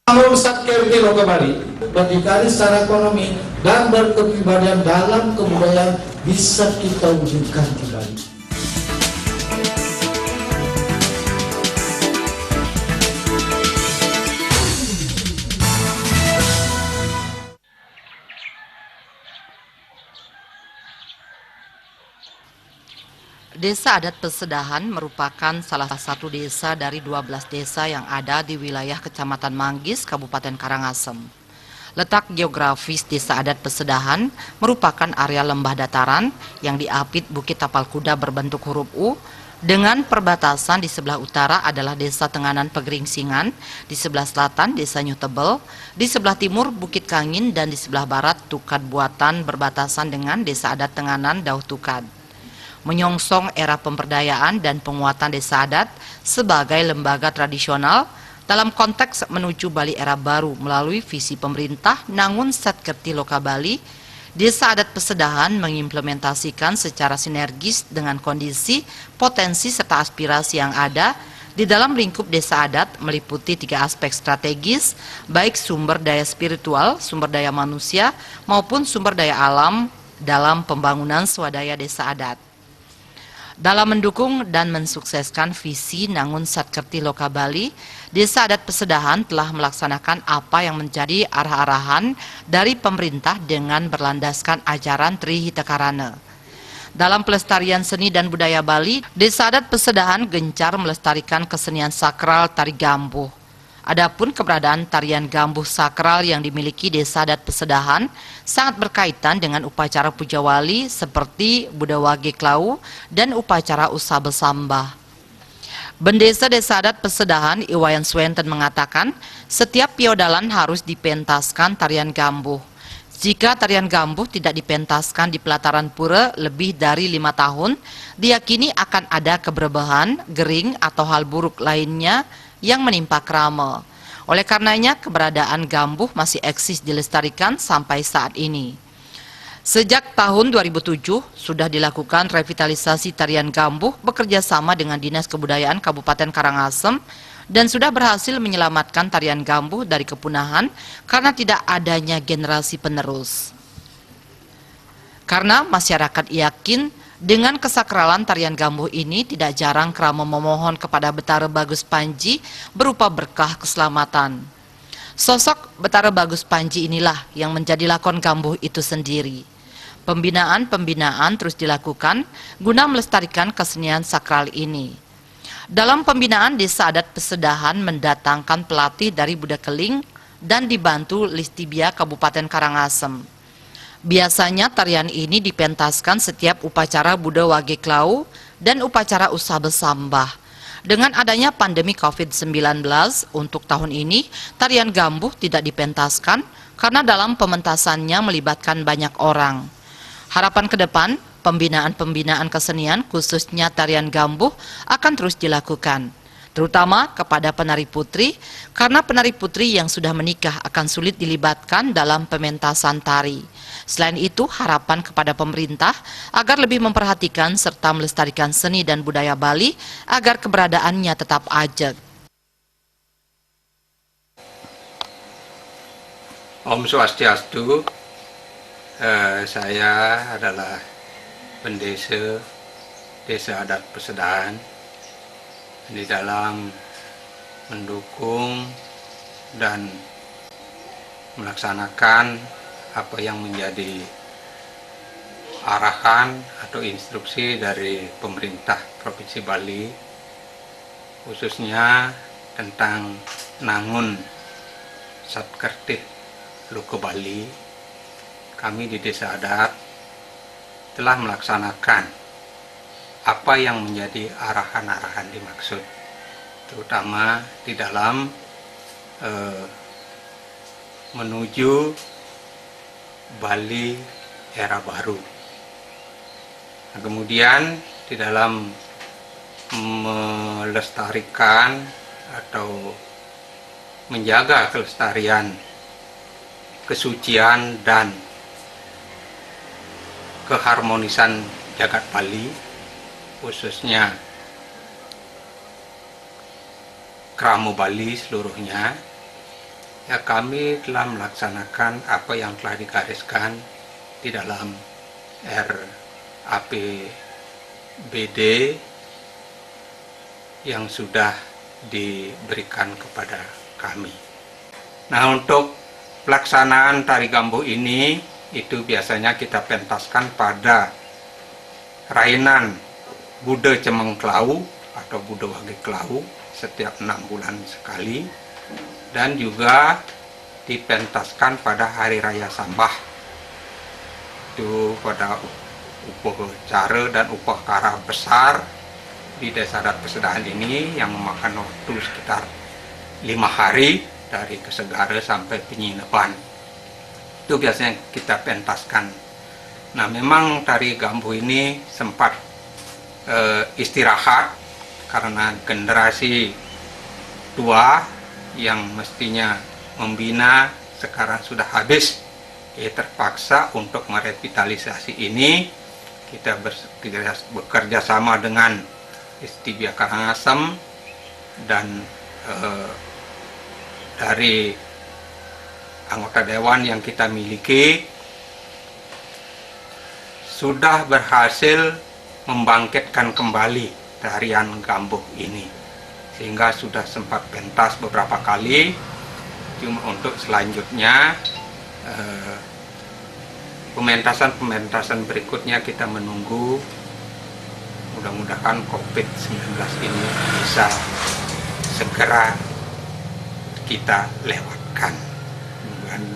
Satker di Loka Bali berdikari secara ekonomi dan berkepribadian dalam kebudayaan bisa kita wujudkan kembali. Desa Adat Pesedahan merupakan salah satu desa dari 12 desa yang ada di wilayah Kecamatan Manggis, Kabupaten Karangasem. Letak geografis Desa Adat Pesedahan merupakan area lembah dataran yang diapit bukit tapal kuda berbentuk huruf U, dengan perbatasan di sebelah utara adalah Desa Tenganan Pegeringsingan, di sebelah selatan Desa Nyutebel, di sebelah timur Bukit Kangin, dan di sebelah barat Tukad Buatan berbatasan dengan Desa Adat Tenganan Dauh Tukad. Menyongsong era pemberdayaan dan penguatan desa adat sebagai lembaga tradisional dalam konteks menuju Bali era baru melalui visi pemerintah Nangun Satkerti Loka Bali, Desa Adat Pesedahan mengimplementasikan secara sinergis dengan kondisi, potensi serta aspirasi yang ada di dalam lingkup desa adat meliputi 3 aspek strategis, baik sumber daya spiritual, sumber daya manusia, maupun sumber daya alam dalam pembangunan swadaya desa adat. Dalam mendukung dan mensukseskan visi Nangun Satkerti Loka Bali, Desa Adat Pesedahan telah melaksanakan apa yang menjadi arah-arahan dari pemerintah dengan berlandaskan ajaran Tri Hitakarana. Dalam pelestarian seni dan budaya Bali, Desa Adat Pesedahan gencar melestarikan kesenian sakral tari gambuh. Adapun keberadaan tarian gambuh sakral yang dimiliki Desa Adat Pesedahan sangat berkaitan dengan upacara puja wali seperti Budawage Klau dan upacara Usabel Sambah. Bendesa Desa Adat Pesedahan Iwayan Swenten mengatakan, setiap piodalan harus dipentaskan tarian gambuh. Jika tarian gambuh tidak dipentaskan di pelataran pura lebih dari 5 tahun, diyakini akan ada keberbehan, gering, atau hal buruk lainnya yang menimpa krama. Oleh karenanya, keberadaan gambuh masih eksis dilestarikan sampai saat ini. Sejak tahun 2007, sudah dilakukan revitalisasi tarian gambuh bekerja sama dengan Dinas Kebudayaan Kabupaten Karangasem dan sudah berhasil menyelamatkan tarian gambuh dari kepunahan karena tidak adanya generasi penerus. Karena masyarakat yakin dengan kesakralan tarian gambuh ini, tidak jarang krama memohon kepada Betara Bagus Panji berupa berkah keselamatan. Sosok Betara Bagus Panji inilah yang menjadi lakon gambuh itu sendiri. Pembinaan terus dilakukan guna melestarikan kesenian sakral ini. Dalam pembinaan, Desa Adat Pesedahan mendatangkan pelatih dari Budakeling dan dibantu Listibia Kabupaten Karangasem. Biasanya tarian ini dipentaskan setiap upacara Budawage Klau dan upacara Usabel Sambah. Dengan adanya pandemi COVID-19, untuk tahun ini tarian gambuh tidak dipentaskan karena dalam pementasannya melibatkan banyak orang. Harapan ke depan, pembinaan kesenian khususnya tarian gambuh akan terus dilakukan, terutama kepada penari putri, karena penari putri yang sudah menikah akan sulit dilibatkan dalam pementasan tari. Selain itu, harapan kepada pemerintah agar lebih memperhatikan serta melestarikan seni dan budaya Bali agar keberadaannya tetap ajeg. Om Swastiastu, saya adalah pendesa Desa Adat Pesedahan. Di dalam mendukung dan melaksanakan apa yang menjadi arahan atau instruksi dari pemerintah Provinsi Bali, khususnya tentang Nangun Satkerti Loka Bali, kami di Desa Adat telah melaksanakan apa yang menjadi arahan-arahan dimaksud, terutama di dalam menuju Bali era baru. Nah, kemudian di dalam melestarikan atau menjaga kelestarian, kesucian dan keharmonisan jagat Bali, khususnya kramo Bali seluruhnya, Ya, kami telah melaksanakan apa yang telah digariskan di dalam RAPBD yang sudah diberikan kepada kami. Nah, untuk pelaksanaan tari Gambuh ini itu biasanya kita pentaskan pada rainan Bude Cemengklau atau Bude Wage Klau setiap 6 bulan sekali, dan juga dipentaskan pada Hari Raya Sambah itu pada upah cara dan upah kara besar di Desa Adat Pesedahan ini yang memakan waktu sekitar 5 hari dari Kesegara sampai Penyinapan. Itu biasanya kita pentaskan. Nah, memang tari Gambuh ini sempat istirahat karena generasi tua yang mestinya membina sekarang sudah habis. Terpaksa untuk merevitalisasi ini kita bekerja sama dengan Istibia Karangasem dan dari anggota dewan yang kita miliki sudah berhasil membangkitkan kembali tarian Gambuh ini, sehingga sudah sempat pentas beberapa kali. Cuma untuk selanjutnya pementasan berikutnya kita menunggu. Mudah-mudahan COVID-19 ini bisa segera kita lewatkan. Dan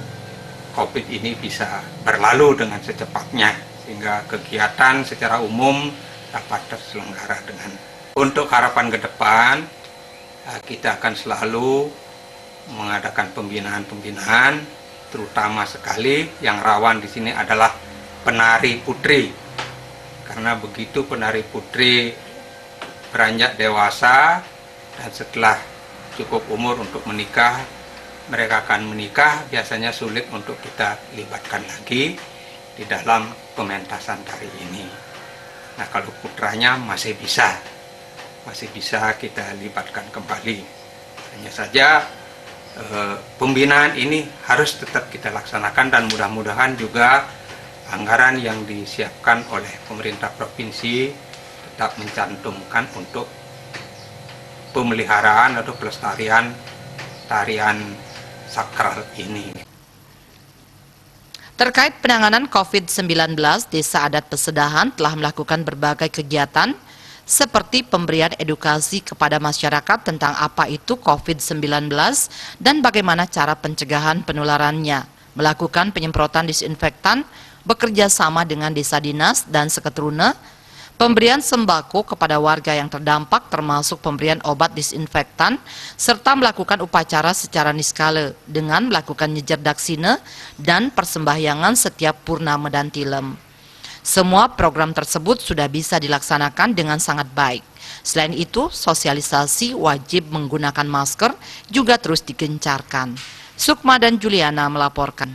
COVID ini bisa berlalu dengan secepatnya sehingga kegiatan secara umum dapat terselenggara dengan. Untuk harapan ke depan, kita akan selalu mengadakan pembinaan-pembinaan, terutama sekali yang rawan di sini adalah penari putri. Karena begitu penari putri beranjak dewasa dan setelah cukup umur untuk menikah, mereka akan menikah, biasanya sulit untuk kita libatkan lagi di dalam pementasan tari ini. Nah, kalau putranya masih bisa kita libatkan kembali. Hanya saja pembinaan ini harus tetap kita laksanakan, dan mudah-mudahan juga anggaran yang disiapkan oleh pemerintah provinsi tetap mencantumkan untuk pemeliharaan atau pelestarian tarian sakral ini. Terkait penanganan COVID-19, Desa Adat Pesedahan telah melakukan berbagai kegiatan seperti pemberian edukasi kepada masyarakat tentang apa itu COVID-19 dan bagaimana cara pencegahan penularannya, melakukan penyemprotan disinfektan, bekerja sama dengan desa dinas dan seketruna, pemberian sembako kepada warga yang terdampak termasuk pemberian obat disinfektan, serta melakukan upacara secara niskala dengan melakukan nyejer daksina dan persembahyangan setiap purnama dan tilem. Semua program tersebut sudah bisa dilaksanakan dengan sangat baik. Selain itu, sosialisasi wajib menggunakan masker juga terus digencarkan. Sukma dan Juliana melaporkan.